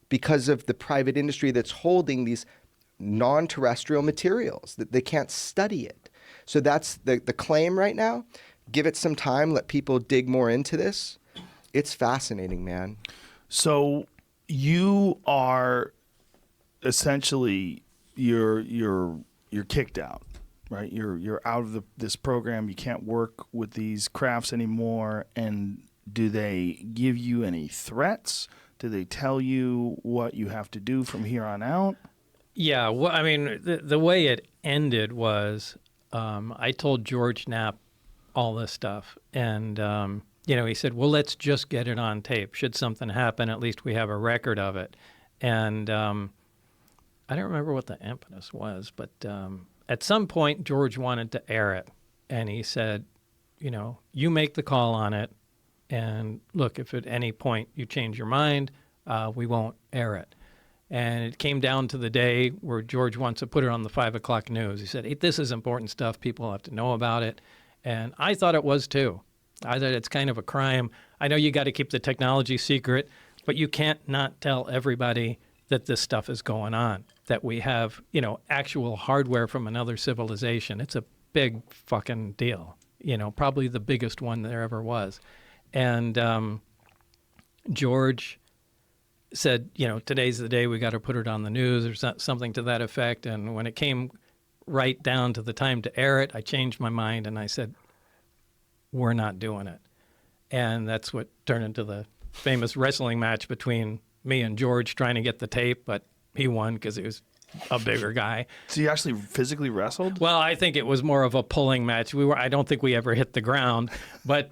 because of the private industry that's holding these non-terrestrial materials, that they can't study it. So that's the claim right now. Give it some time, let people dig more into this. It's fascinating, man. So you are essentially you're kicked out, right? You're out of this program. You can't work with these crafts anymore. And do they give you any threats? Do they tell you what you have to do from here on out? Yeah, well, I mean, the way it ended was I told George Knapp all this stuff, and he said, "Well, let's just get it on tape. Should something happen, at least we have a record of it." And I don't remember what the impetus was, but at some point, George wanted to air it, and he said, "You make the call on it, and look, if at any point you change your mind, we won't air it." And it came down to the day where George wants to put it on the 5 o'clock news. He said, "Hey, this is important stuff. People have to know about it." And I thought it was too. I thought it's kind of a crime. I know you got to keep the technology secret, but you can't not tell everybody that this stuff is going on, that we have, actual hardware from another civilization. It's a big fucking deal, probably the biggest one there ever was. And George said, today's the day, we got to put it on the news or something to that effect. And when it came right down to the time to air it, I changed my mind and I said, we're not doing it. And that's what turned into the famous wrestling match between me and George trying to get the tape, but he won because he was a bigger guy. So you actually physically wrestled? Well, I think it was more of a pulling match. I don't think we ever hit the ground, but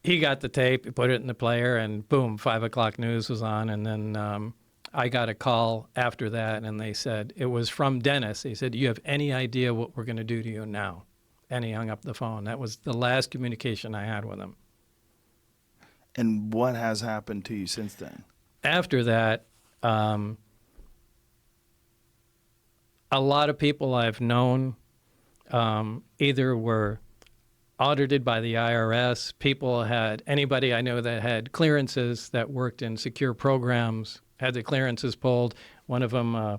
he got the tape, he put it in the player, and boom, 5 o'clock news was on. And then I got a call after that, and they said, it was from Dennis. He said, "Do you have any idea what we're going to do to you now?" And he hung up the phone. That was the last communication I had with him. And what has happened to you since then? After that, a lot of people I've known either were audited by the IRS, anybody I know that had clearances that worked in secure programs had the clearances pulled. One of them,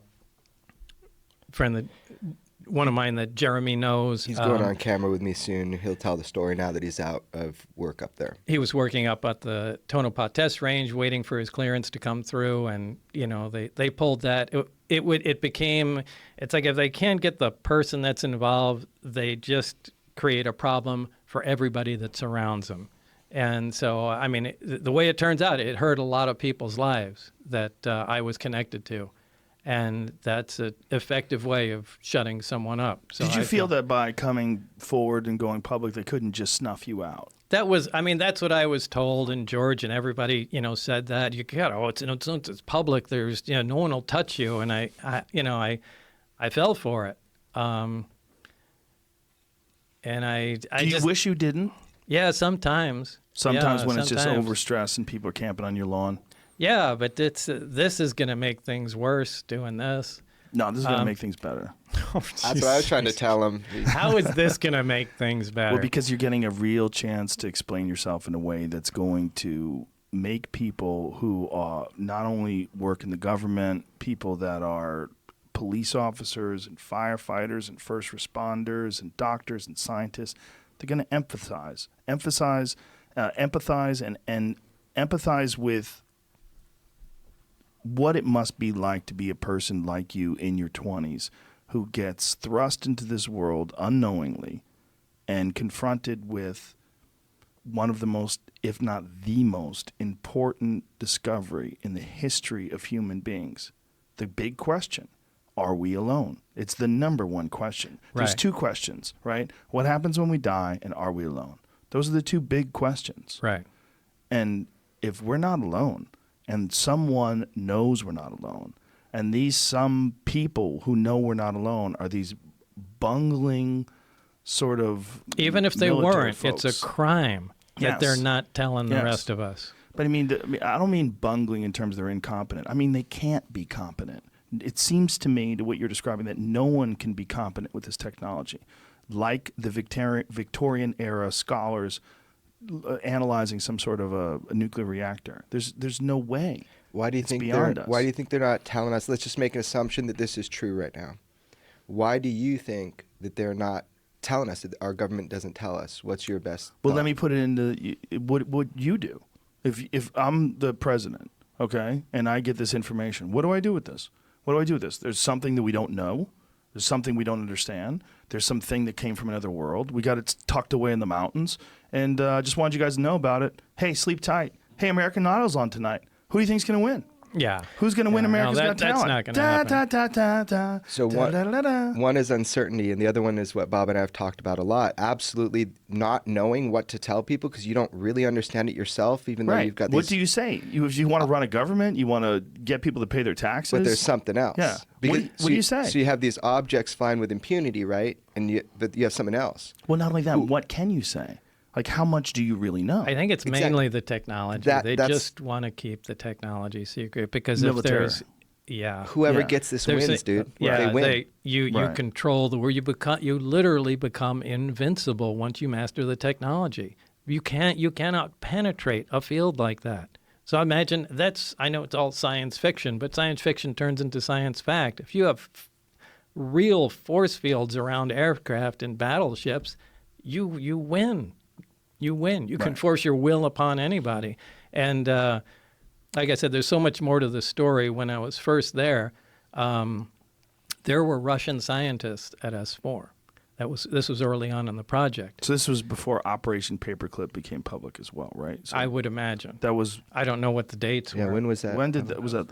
one of mine that Jeremy knows. He's going on camera with me soon. He'll tell the story now that he's out of work up there. He was working up at the Tonopah Test Range, waiting for his clearance to come through, and they pulled that. It became, it's like if they can't get the person that's involved, they just create a problem for everybody that surrounds them. And so, I mean, the way it turns out, it hurt a lot of people's lives that I was connected to. And that's an effective way of shutting someone up. So Did you feel that by coming forward and going public, they couldn't just snuff you out? That's what I was told, and George and everybody, said that. It's public. There's, no one will touch you. And I fell for it. And Do you wish you didn't? Yeah, sometimes. Sometimes when it's just overstressed and people are camping on your lawn. Yeah, but this is going to make things worse doing this. No, this is going to make things better. That's what I was trying to tell him. How is this going to make things better? Well, because you're getting a real chance to explain yourself in a way that's going to make people who not only work in the government, people that are police officers and firefighters and first responders and doctors and scientists, they're going to empathize and empathize with what it must be like to be a person like you in your 20s who gets thrust into this world unknowingly and confronted with one of the most, if not the most, important discovery in the history of human beings. The big question, are we alone? It's the number one question. There's two questions, right? What happens when we die, and are we alone? Those are the two big questions. Right. And if we're not alone, and someone knows we're not alone, and these some people who know we're not alone are these bungling sort of even if they weren't, folks. It's a crime that they're not telling the rest of us. But I don't mean bungling in terms of they're incompetent. I mean they can't be competent. It seems to me, to what you're describing, that no one can be competent with this technology. Like the Victorian era scholars analyzing some sort of a nuclear reactor. There's no way. Why do you It's think beyond us. Why do you think they're not telling us? Let's just make an assumption that this is true right now. Why do you think that they're not telling us, that our government doesn't tell us? What's your best Well, thought? let me put it into what you do. If I'm the president, okay, and I get this information, what do I do with this? What do I do with this? There's something that we don't know. There's something we don't understand. There's something that came from another world. We got it tucked away in the mountains, and just wanted you guys to know about it. Hey, sleep tight. Hey, American Idol's on tonight. Who do you think's going to win? Yeah. Who's going to win America's Got That's Talent? not going to happen. Da, da, da, So da, da, da, da. one is uncertainty, and the other one is what Bob and I have talked about a lot. Absolutely not knowing what to tell people because you don't really understand it yourself, even though Right. you've got What these. do you say? If you want to run a government, you want to get people to pay their taxes. But there's something else. Yeah. Because, What do you say? So you have these objects flying with impunity, right? But you have something else. Well, not only that, what can you say? Like, how much do you really know? I think it's Exactly. mainly the technology. They That's- just want to keep the technology secret because Military. if there's, Whoever Yeah. gits this there's wins, dude. Yeah, They win. you Right. control the where you literally become invincible once you master the technology. You cannot penetrate a field like that. So imagine I know it's all science fiction, but science fiction turns into science fact. If you have real force fields around aircraft and battleships, you win. You win. You can Right. force your will upon anybody. And like I said, there's so much more to the story. When I was first there were Russian scientists at S4. This was early on in the project. So this was before Operation Paperclip became public as well, right? So I would imagine. that was I don't know what the dates Yeah, were. when was that? when did that was that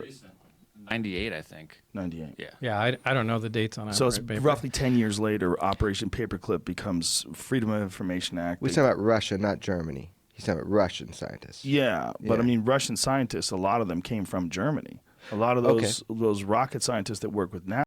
98, I think. 98. Yeah. Yeah, I don't know the dates on So it's Operate Paper. roughly 10 years later, Operation Paperclip becomes Freedom of Information Act. We're talking about Russia, not Germany. He's talking about Russian scientists. Yeah, but I Yeah. mean, Russian scientists, a lot of them came from Germany. A lot of those rocket scientists that work with NASA